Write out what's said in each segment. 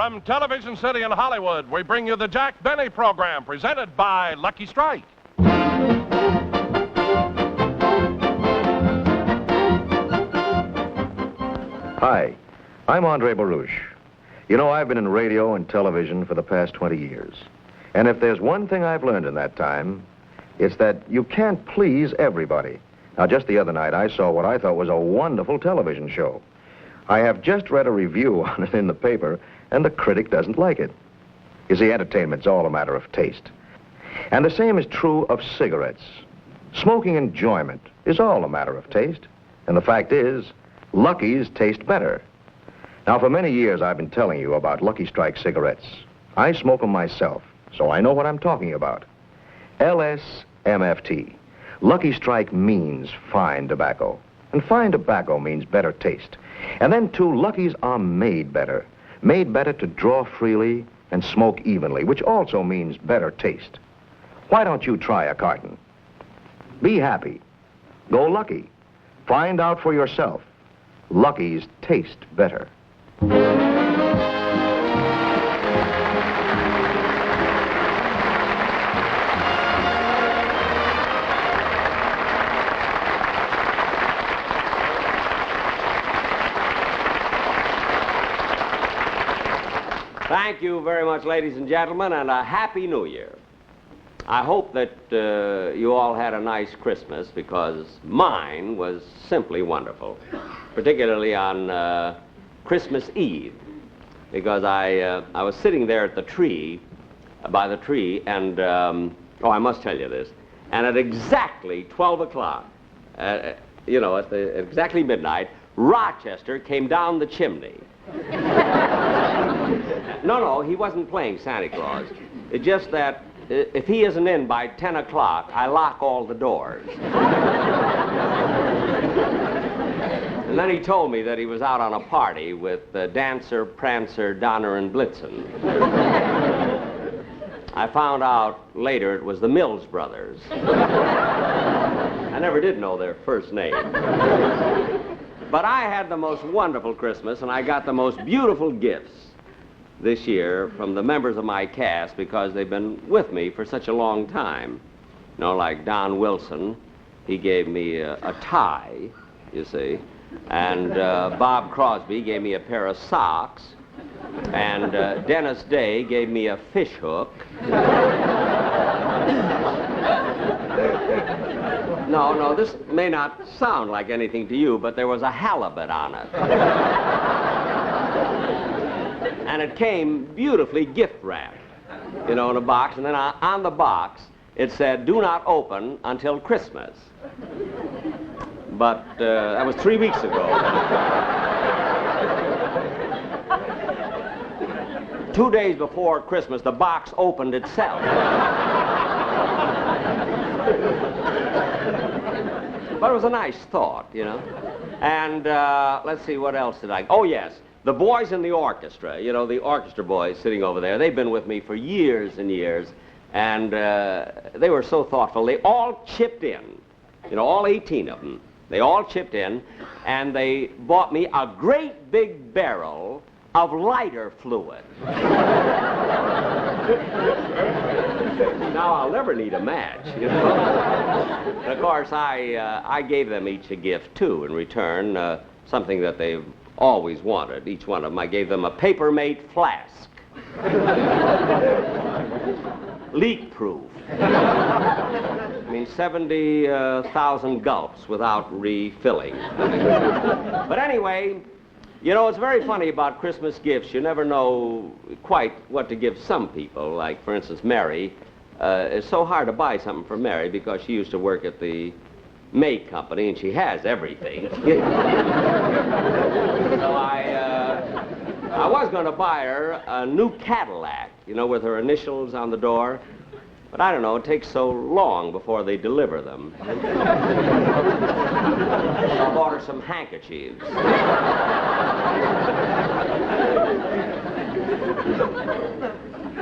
From Television City in Hollywood, we bring you the Jack Benny Program, presented by Lucky Strike. Hi, I'm Andre Baruch. You know, I've been in radio and television for the past 20 years. And if there's one thing I've learned in that time, it's that you can't please everybody. Now, just the other night, I saw what I thought was a wonderful television show. I have just read a review on it in the paper, and the critic doesn't like it. You see, entertainment's all a matter of taste. And the same is true of cigarettes. Smoking enjoyment is all a matter of taste. And the fact is, Lucky's taste better. Now, for many years, I've been telling you about Lucky Strike cigarettes. I smoke them myself, so I know what I'm talking about. LSMFT. Lucky Strike means fine tobacco. And fine tobacco means better taste. And then, too, Lucky's are made better. Made better to draw freely and smoke evenly, which also means better taste. Why don't you try a carton? Be happy. Go Lucky. Find out for yourself. Lucky's taste better. Thank you very much, ladies and gentlemen, and a Happy New Year. I hope that you all had a nice Christmas, because mine was simply wonderful, particularly on Christmas Eve, because I was sitting there at the tree, by the tree, and, I must tell you this, and at exactly 12 o'clock, at exactly midnight, Rochester came down the chimney. No, he wasn't playing Santa Claus. It's just that if he isn't in by 10 o'clock, I lock all the doors. And then he told me that he was out on a party with Dancer, Prancer, Donner, and Blitzen. I found out later it was the Mills Brothers. I never did know their first name. But I had the most wonderful Christmas, and I got the most beautiful gifts this year from the members of my cast, because they've been with me for such a long time. You know, like Don Wilson, he gave me a tie, you see, and Bob Crosby gave me a pair of socks, and Dennis Day gave me a fish hook. No, this may not sound like anything to you, but there was a halibut on it. And it came beautifully gift wrapped, in a box. And then on the box, it said, "Do not open until Christmas." But that was 3 weeks ago. 2 days before Christmas, the box opened itself. But it was a nice thought, And let's see, what else did I... Oh, yes. The boys in the orchestra, the orchestra boys sitting over there, they've been with me for years and years, and they were so thoughtful. They all chipped in, all 18 of them. They all chipped in, and they bought me a great big barrel of lighter fluid. Now, I'll never need a match, And of course, I gave them each a gift, too, in return, something that they've always wanted, each one of them. I gave them a paper-made flask. Leak-proof. 70,000 gulps without refilling. But anyway, it's very funny about Christmas gifts. You never know quite what to give some people. Like, for instance, Mary. It's so hard to buy something for Mary because she used to work at the May Company, and she has everything. So I was going to buy her a new Cadillac, with her initials on the door. But I don't know, it takes so long before they deliver them. I bought her some handkerchiefs.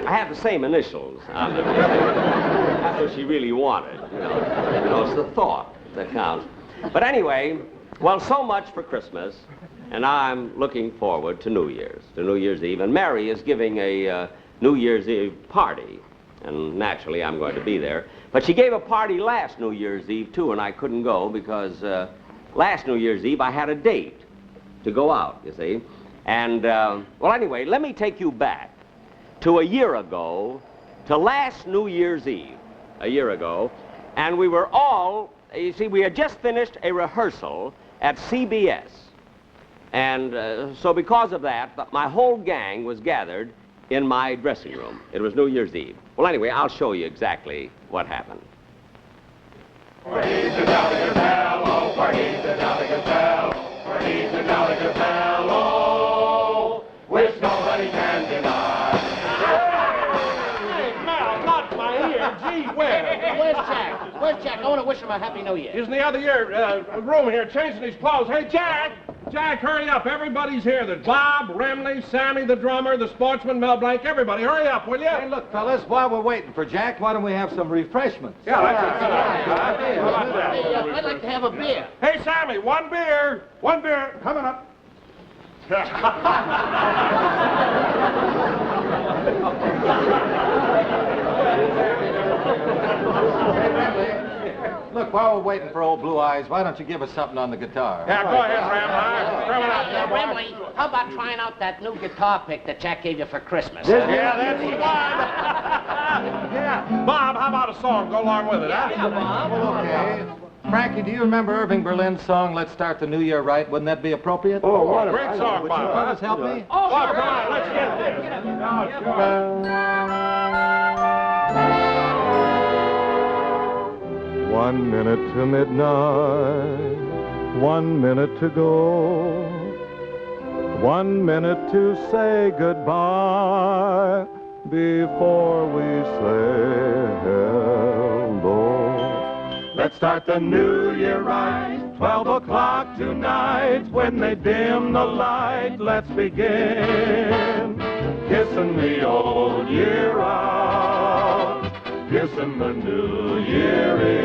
I have the same initials on them. That's what she really wanted, It's the thought that counts. But anyway, well, so much for Christmas. And I'm looking forward to New Year's Eve. And Mary is giving a New Year's Eve party. And naturally, I'm going to be there. But she gave a party last New Year's Eve, too, and I couldn't go because last New Year's Eve I had a date to go out, you see. And, well, anyway, let me take you back to a year ago, to last New Year's Eve, a year ago. And we were all, you see, we had just finished a rehearsal at CBS. And so because of that, my whole gang was gathered in my dressing room. It was New Year's Eve. Well, anyway, I'll show you exactly what happened. For he's a jolly good fellow, for he's a jolly good fellow, for he's a jolly good fellow, which nobody can deny. Hey, Mel, not my ear. Gee whiz. Where's Jack? Where's Jack? I want to wish him a Happy New Year. He's in the other room here changing his clothes. Hey, Jack! Jack, hurry up. Everybody's here. There's Bob, Remley, Sammy the drummer, the sportsman, Mel Blanc, everybody. Hurry up, will you? Hey, look, fellas, while we're waiting for Jack, why don't we have some refreshments? Yeah, that's a good idea. How about that? Hey, I'd like to have a beer. Hey, Sammy, one beer. One beer. Coming up. Look, while we're waiting for old Blue Eyes, why don't you give us something on the guitar? Yeah, go ahead, Ram. Throw it out there, boy. Remley, how about trying out that new guitar pick that Jack gave you for Christmas? Yeah, that's the one. Yeah. Bob, how about a song? Go along with it, huh? Yeah, Bob. Well, okay. Frankie, do you remember Irving Berlin's song, Let's Start the New Year Right? Wouldn't that be appropriate? Oh, what a great song, Bob. Fellas, help me? Oh, come on, let's get this. 1 minute to midnight, 1 minute to go, 1 minute to say goodbye before we say hello. Let's start the new year right, 12 o'clock tonight. When they dim the light, let's begin kissing the old year out, kissing the new year in.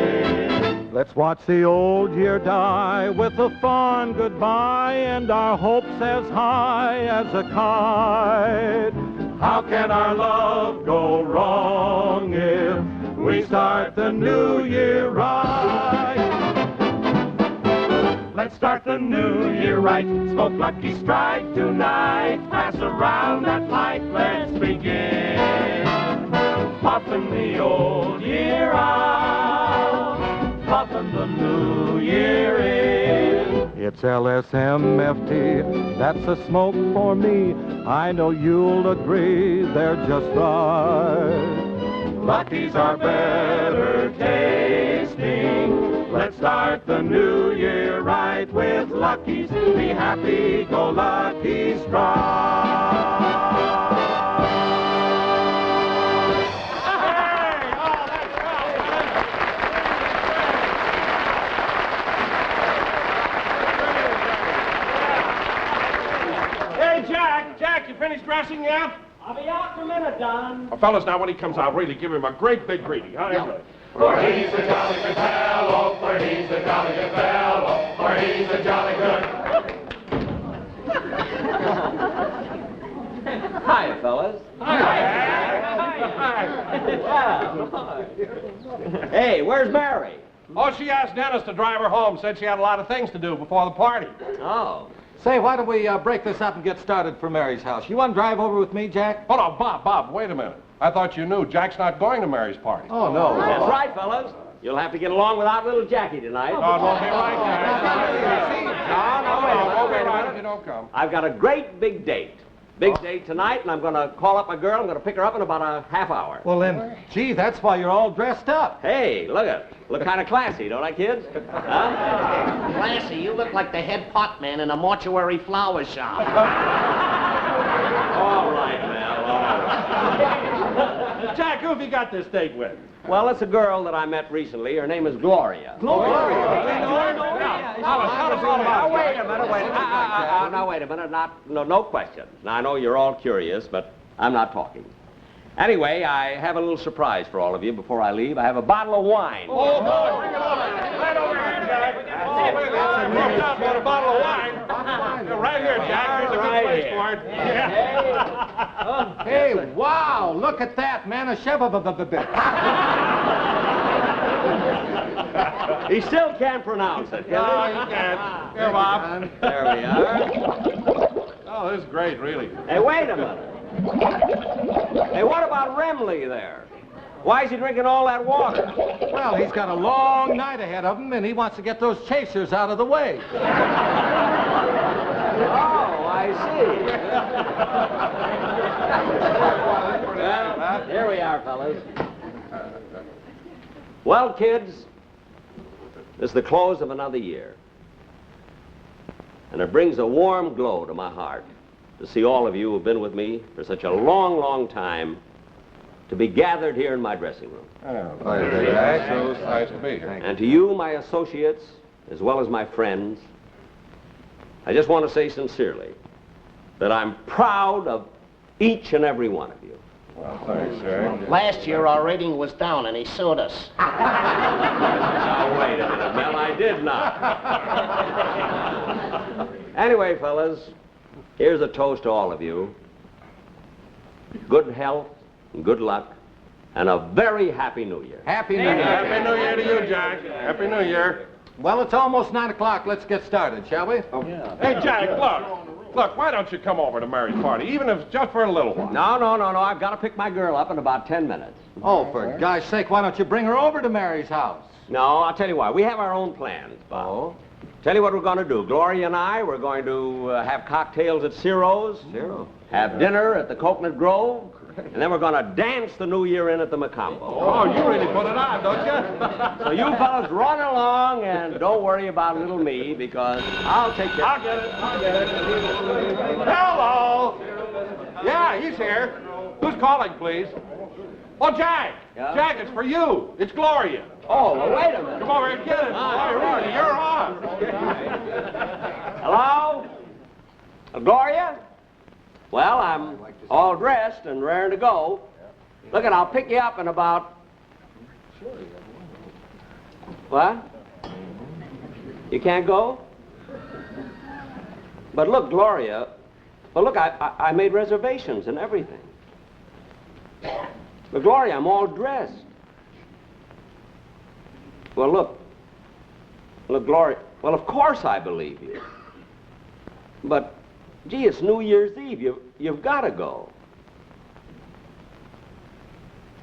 Let's watch the old year die with a fond goodbye and our hopes as high as a kite. How can our love go wrong if we start the new year right? Let's start the new year right. Smoke Lucky Strike tonight. Pass around that light. Let's begin puffing the old year out, puffing the new year in. It's LSMFT, that's a smoke for me. I know you'll agree they're just right. Lucky's are better tasting. Let's start the new year right with Lucky's. Be happy, go Lucky Strike. Jack, you finished dressing yet? I'll be out in a minute, Don. Oh, fellas, now when he comes out, really give him a great big greeting. Huh? Yeah. For he's a jolly good fellow, for he's a jolly good fellow, for he's a jolly good. Hi, fellas. Hi. Hey, where's Mary? Oh, she asked Dennis to drive her home. Said she had a lot of things to do before the party. Oh. Say, why don't we break this up and get started for Mary's house? You want to drive over with me, Jack? Hold on, Bob, wait a minute. I thought you knew Jack's not going to Mary's party. Oh, no. That's right, fellas. You'll have to get along without little Jackie tonight. Oh, it won't be like that. No, wait a minute. Wait a minute if you don't come. I've got a great big date. Big date tonight, and I'm going to call up my girl. I'm going to pick her up in about a half hour. Well, then, gee, that's why you're all dressed up. Hey, look at it. Look kind of classy, don't I, kids? Huh? Classy, you look like the head pot man in a mortuary flower shop. All right, Mel, all right. Jack, who have you got this date with? Well, it's a girl that I met recently. Her name is Gloria. Gloria? Now, wait a minute, Now, wait a minute. No questions. Now, I know you're all curious, but I'm not talking. Anyway, I have a little surprise for all of you before I leave. I have a bottle of wine. Oh, boy, bring it over. Right over here, Jack. Oh, wait a minute. A bottle of wine. Right Thanks, Ford. Yeah. Hey, wow, look at that, man. A chef of a bit. He still can't pronounce it. No, you can't. Here, Bob. There we are. Oh, this is great, really. Hey, wait a minute. Hey, what about Remley there? Why is he drinking all that water? Well, he's got a long night ahead of him, and he wants to get those chasers out of the way. Oh, I see. Well, here we are, fellas. Well, kids, this is the close of another year. And it brings a warm glow to my heart to see all of you who've been with me for such a long, long time to be gathered here in my dressing room. So nice to be here. And to you, my associates, as well as my friends, I just want to say sincerely that I'm proud of each and every one of you. Well, thanks, Jack. Last year, our rating was down, and he sued us. Now, wait a minute, Mel, I did not. Anyway, fellas, here's a toast to all of you. Good health and good luck, and a very happy New Year. Happy New Year. Happy New Year to you, Jack. Happy New Year. Well, it's almost 9 o'clock. Let's get started, shall we? Hey, Jack, look, why don't you come over to Mary's party, even if it's just for a little while? No. I've got to pick my girl up in about 10 minutes. Oh, for gosh sake, why don't you bring her over to Mary's house? No, I'll tell you why. We have our own plans, Bob. Oh? Tell you what we're going to do. Gloria and I, we're going to have cocktails at Ciro's. Zero. Have dinner at the Coconut Grove. And then we're going to dance the New Year in at the Macombo. Oh, you really put it on, don't you? So you fellas run along and don't worry about little me because I'll take care. I'll get it. Hello. Yeah, he's here. Who's calling, please? Oh, Jack. Yeah? Jack, it's for you. It's Gloria. Oh, well, wait a minute. Come over and get it. Oh, you're on. Hello? Gloria? Well, I'm all dressed and raring to go. Look, I'll pick you up in about... What? You can't go? But look, Gloria, well, look, I made reservations and everything. But, Gloria, I'm all dressed. Well, look, Gloria, well, of course I believe you. But, gee, it's New Year's Eve. You've got to go.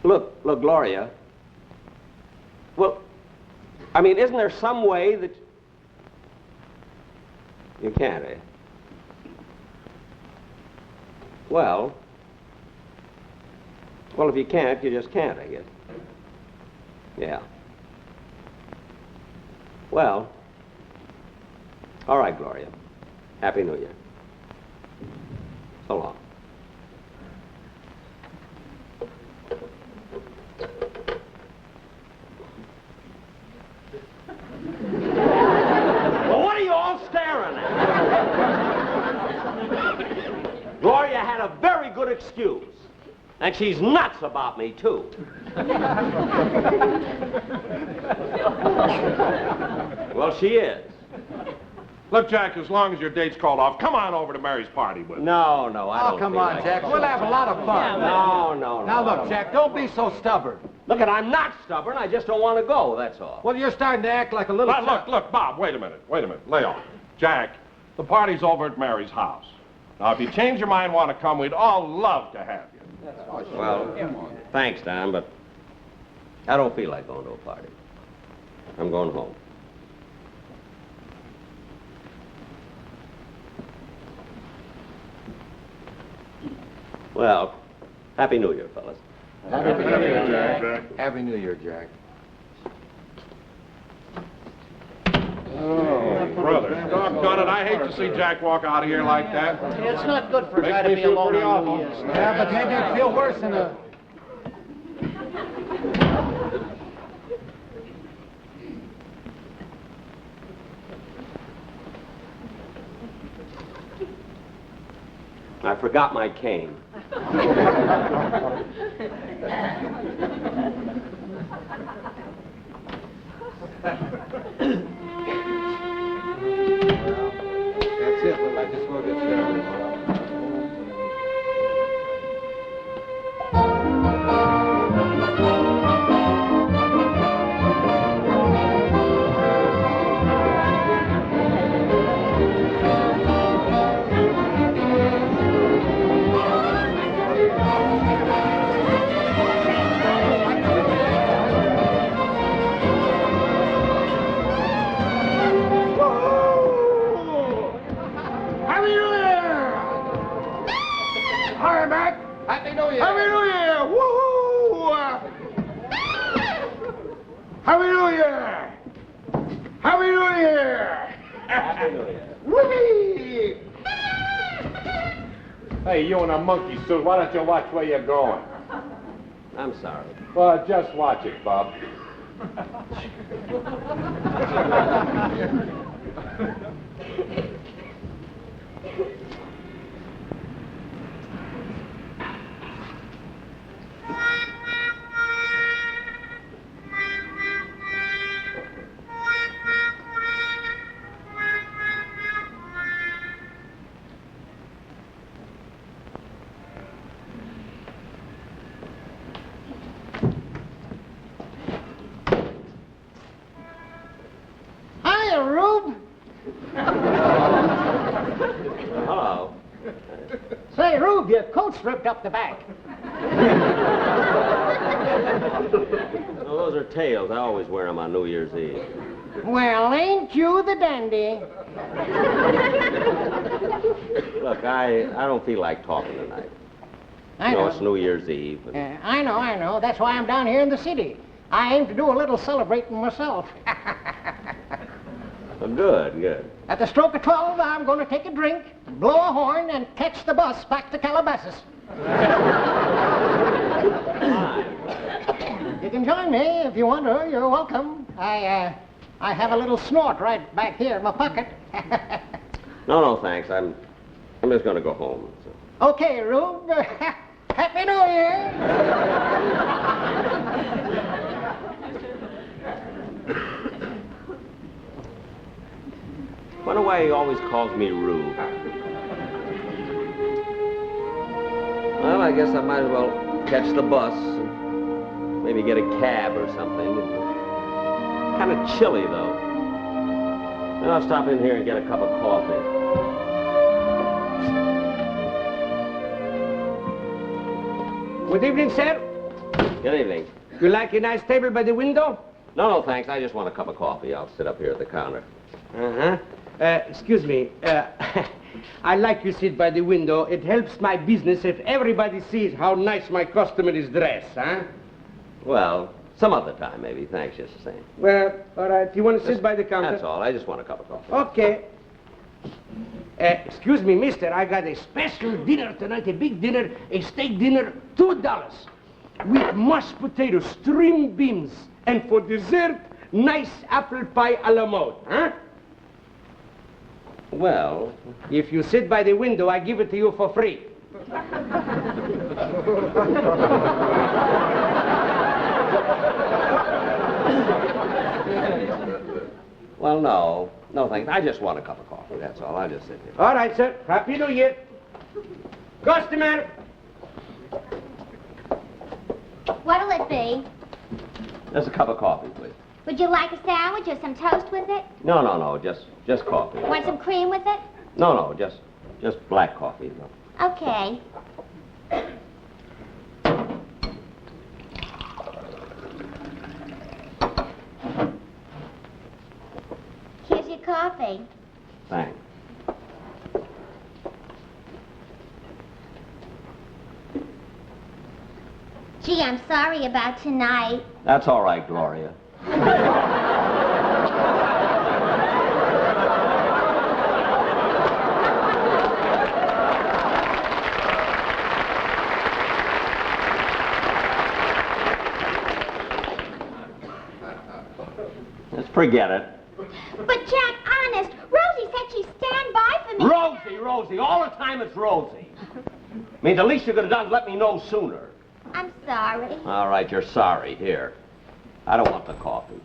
Look, Gloria. Well, I mean, isn't there some way that... You can't, eh? Well, if you can't, you just can't, I guess. Yeah. Well, all right, Gloria. Happy New Year. So long. Well, what are you all staring at? Gloria had a very good excuse. And she's nuts about me, too. Well, she is. Look, Jack, as long as your date's called off, come on over to Mary's party with me. No, I don't. Oh, come feel on, like Jack. it. We'll have a lot of fun. No. Now, look, Jack, don't be so stubborn. Look, I'm not stubborn. I just don't want to go, that's all. Well, you're starting to act like a little... Look, Bob, wait a minute. Lay off. Jack, the party's over at Mary's house. Now, if you change your mind and want to come, we'd all love to have you. Well, thanks, Don, but I don't feel like going to a party. I'm going home. Well, Happy New Year, fellas. Happy New Year, Jack. Happy New Year, Jack. Oh, brother. Doggone it, I hate to see Jack walk out of here like that. It's not good for a guy Makes to me be feel alone pretty on awful. New Year's. Yeah, but maybe you'd feel worse in a... I forgot my cane. That's it. I just want to get started. Happy New Year. Whee! Hey, you in a monkey suit, why don't you watch where you're going? I'm sorry. Well, just watch it, Bob. Hiya, Rube. Hello. Say, Rube, your coat's ripped up the back. Oh, those are tails. I always wear them on New Year's Eve. Well, ain't you the dandy? Look, I don't feel like talking tonight. I You know, know. it's New Year's Eve. And I know. That's why I'm down here in the city. I aim to do a little celebrating myself. Oh, good. At the stroke of 12, I'm going to take a drink, blow a horn, and catch the bus back to Calabasas. You can join me if you want to. You're welcome. I have a little snort right back here in my pocket. No, thanks. I'm just going to go home. So. Okay, Rube. Happy New Year. Wonder why he always calls me Rube. Well, I guess I might as well catch the bus and maybe get a cab or something. Kind of chilly, though. Then I'll stop in here and get a cup of coffee. Good evening, sir. Good evening. You like a nice table by the window? No, thanks. I just want a cup of coffee. I'll sit up here at the counter. Uh-huh. Excuse me. I like you sit by the window. It helps my business if everybody sees how nice my customer is dressed, huh? Well, some other time, maybe. Thanks, just the same. Well, all right. You want to sit by the counter? That's all. I just want a cup of coffee. Okay. Excuse me, mister. I got a special dinner tonight, a big dinner, a steak dinner, $2. With mashed potatoes, string beans, and for dessert, nice apple pie a la mode, huh? Well, If you sit by the window, I give it to you for free. well, no, thanks. I just want a cup of coffee. That's all. I'll just sit here. All right, sir. Happy New Year. Customer. What'll it be? Just a cup of coffee, please. Would you like a sandwich or some toast with it? No, just coffee. Want some cream with it? No, just black coffee. No. Okay. Here's your coffee. Thanks. Gee, I'm sorry about tonight. That's all right, Gloria. Let's forget it. But Jack, honest, Rosie said she'd stand by for me. Rosie, all the time it's Rosie. I mean, the least you could have done is let me know sooner. I'm sorry. All right, you're sorry. Here. I don't want the coffee.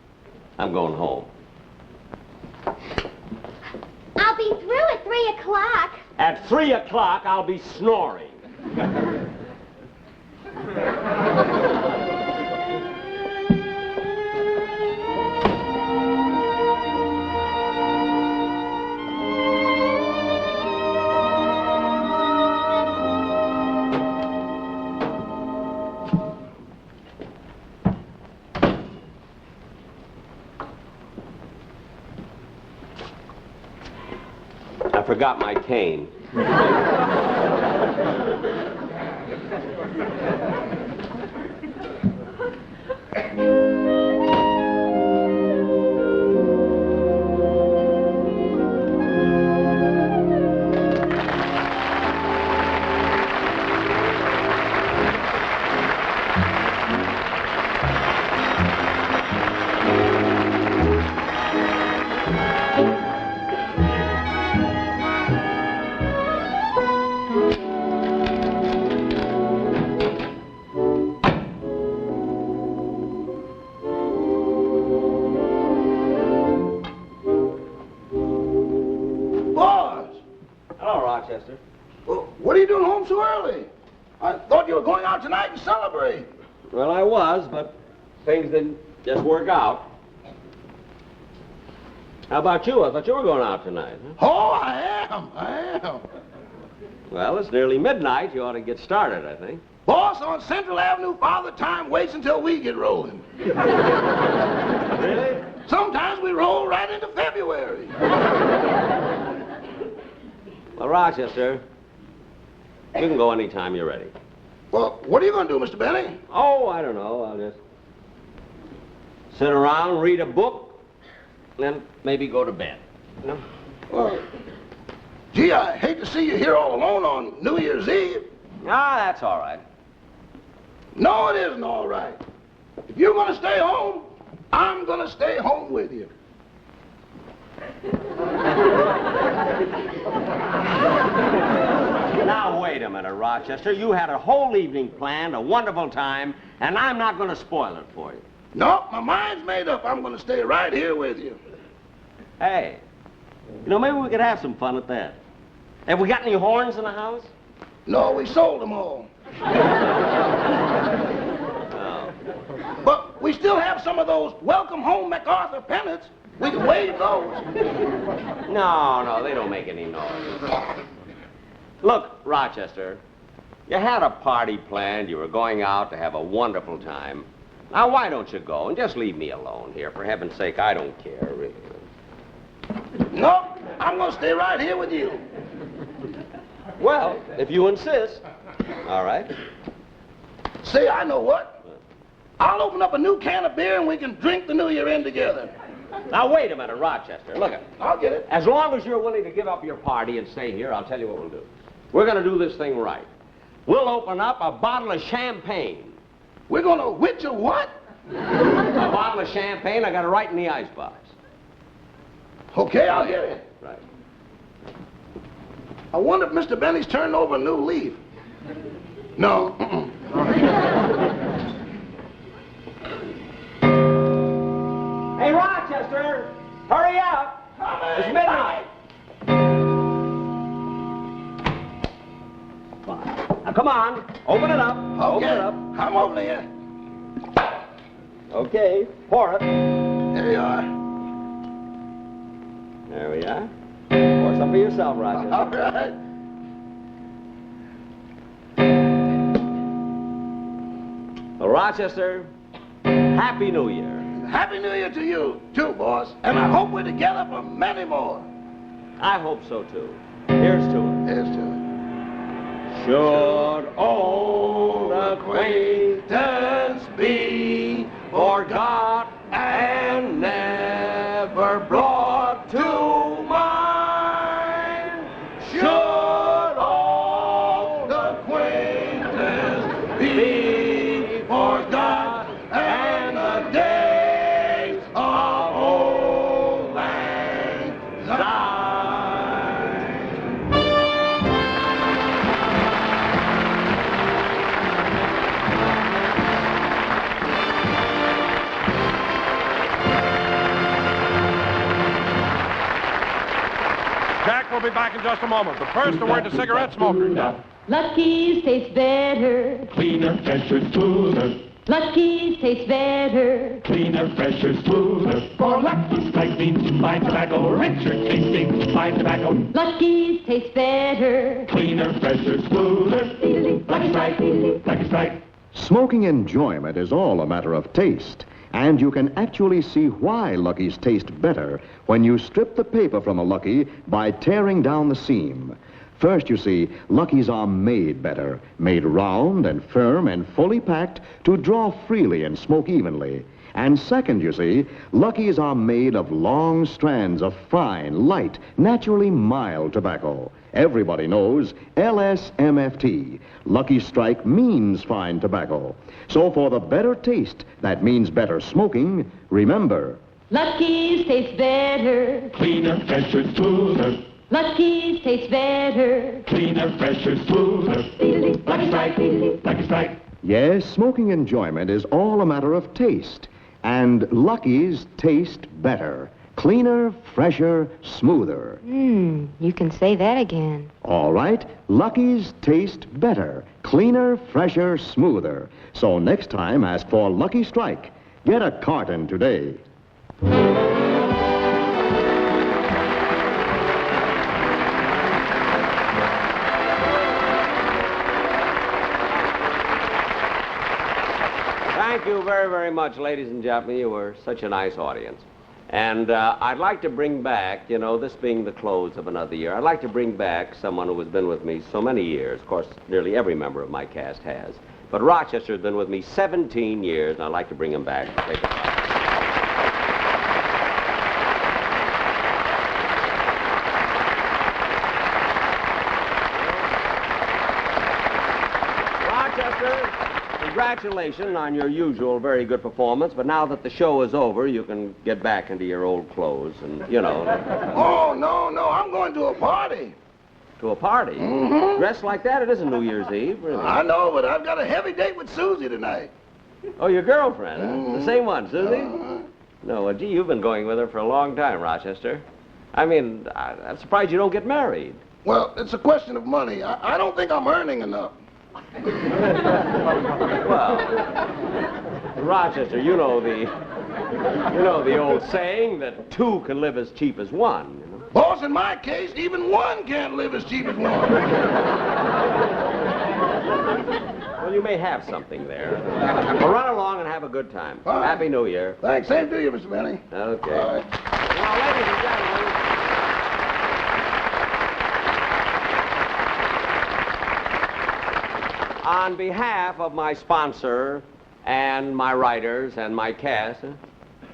I'm going home. I'll be through at 3 o'clock. At 3 o'clock, I'll be snoring. I forgot my cane. Rochester. Well, what are you doing home so early? I thought you were going out tonight and celebrate. Well, I was, but things didn't just work out. How about you? I thought you were going out tonight. Huh? Oh, I am. Well, it's nearly midnight. You ought to get started, I think. Boss, on Central Avenue, Father Time waits until we get rolling. Really? Sometimes we roll right into February. Well, Rochester, you can go anytime you're ready. Well, what are you going to do, Mr. Benny? Oh, I don't know. I'll just sit around, read a book, and then maybe go to bed. You know? Well, gee, I hate to see you here all alone on New Year's Eve. Ah, that's all right. No, it isn't all right. If you're going to stay home, I'm going to stay home with you. Now, wait a minute, Rochester. You had a whole evening planned, a wonderful time, and I'm not going to spoil it for you. No, my mind's made up. I'm going to stay right here with you. Hey, you know, maybe we could have some fun at that. Have we got any horns in the house? No, we sold them all. Oh. But we still have some of those Welcome Home MacArthur pennants. We can wave those. No, they don't make any noise. Look, Rochester, you had a party planned. You were going out to have a wonderful time. Now, why don't you go and just leave me alone here? For heaven's sake, I don't care, really. No, I'm going to stay right here with you. Well, if you insist. All right. Say, I know what. I'll open up a new can of beer and we can drink the New Year in together. Now, wait a minute, Rochester. Look, I'll get it. as long as you're willing to give up your party and stay here, I'll tell you what we'll do. We're going to do this thing right. We'll open up a bottle of champagne. We're going to which a what? A bottle of champagne. I got it right in the icebox. Okay, I'll get it. Right. I wonder if Mr. Benny's turned over a new leaf. No. Hey, Rochester, hurry up. It's midnight. Now, come on. Open it up. Okay. Open it up. I'm over here. Okay, pour it. There you are. There we are. Pour some for yourself, Rochester. All right. Well, Rochester, Happy New Year. Happy New Year to you, too, boss. And I hope we're together for many more. I hope so, too. Here's to it. Here's to it. Should old acquaintance be forgot and never brought to mind? Should old acquaintance be forgot and the days of old lang syne? Jack will be back in just a moment. But first, a word to cigarette smokers. Lucky's tastes better. Cleaner, fresher, smoother. Lucky's tastes better. Cleaner, fresher, smoother. For Lucky Strike means fine tobacco. Richer tasting fine tobacco. Lucky's tastes better. Cleaner, fresher, smoother. Lucky Strike, Lucky Strike. Smoking enjoyment is all a matter of taste. And you can actually see why Lucky's taste better when you strip the paper from a Lucky by tearing down the seam. First, you see, Lucky's are made better, made round and firm and fully packed to draw freely and smoke evenly. And second, you see, Lucky's are made of long strands of fine, light, naturally mild tobacco. Everybody knows LSMFT. Lucky Strike means fine tobacco. So for the better taste, that means better smoking, remember, Lucky's tastes better. Cleaner, fresher, smoother. Lucky's tastes better. Cleaner, fresher, smoother. Lucky Strike, Lucky Strike. yes, smoking enjoyment is all a matter of taste. And Lucky's taste better. Cleaner, fresher, smoother. You can say that again. All right, Lucky's taste better. Cleaner, fresher, smoother. So next time, ask for Lucky Strike. Get a carton today. Thank you very, very much, ladies and gentlemen. You were such a nice audience. And I'd like to bring back, this being the close of another year, I'd like to bring back someone who has been with me so many years. Of course, nearly every member of my cast has. But Rochester has been with me 17 years, and I'd like to bring him back. Take it. Congratulations on your usual very good performance, but now that the show is over, you can get back into your old clothes and, Oh, no, I'm going to a party. To a party? Mm-hmm. Dressed like that? It isn't New Year's Eve, really. I know, but I've got a heavy date with Susie tonight. Oh, your girlfriend, huh? Mm-hmm. The same one, Susie? No, well, gee, you've been going with her for a long time, Rochester. I mean, I'm surprised you don't get married. Well, it's a question of money. I don't think I'm earning enough. Well, Rochester, you know the old saying that two can live as cheap as one. Boss, in my case, even one can't live as cheap as one. Well, you may have something there. Well, run along and have a good time. Fine. Happy New Year. Thanks. Same to you, Mr. Benny. Okay. All right. Now, ladies and gentlemen, on behalf of my sponsor and my writers and my cast...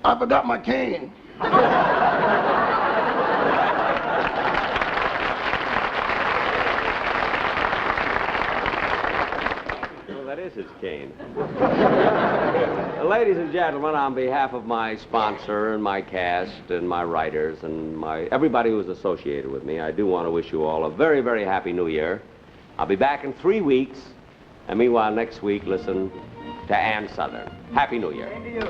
I forgot my cane. Well, that is his cane. Ladies and gentlemen, on behalf of my sponsor and my cast and my writers and everybody who's associated with me, I do want to wish you all a very, very happy New Year. I'll be back in 3 weeks. And meanwhile, next week, listen to Ann Southern. Happy New Year. Same to you.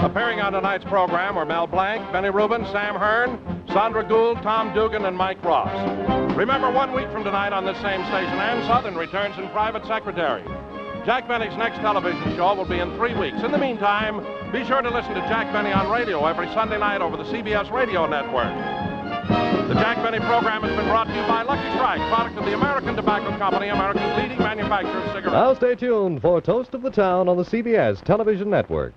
Appearing on tonight's program were Mel Blanc, Benny Rubin, Sam Hearn, Sandra Gould, Tom Dugan, and Mike Ross. Remember, 1 week from tonight on this same station, Ann Southern returns in Private Secretary. Jack Benny's next television show will be in 3 weeks. In the meantime, be sure to listen to Jack Benny on radio every Sunday night over the CBS radio network. The Jack Benny program has been brought to you by Lucky Strike, product of the American Tobacco Company, America's leading manufacturer of cigarettes. Now stay tuned for Toast of the Town on the CBS television network.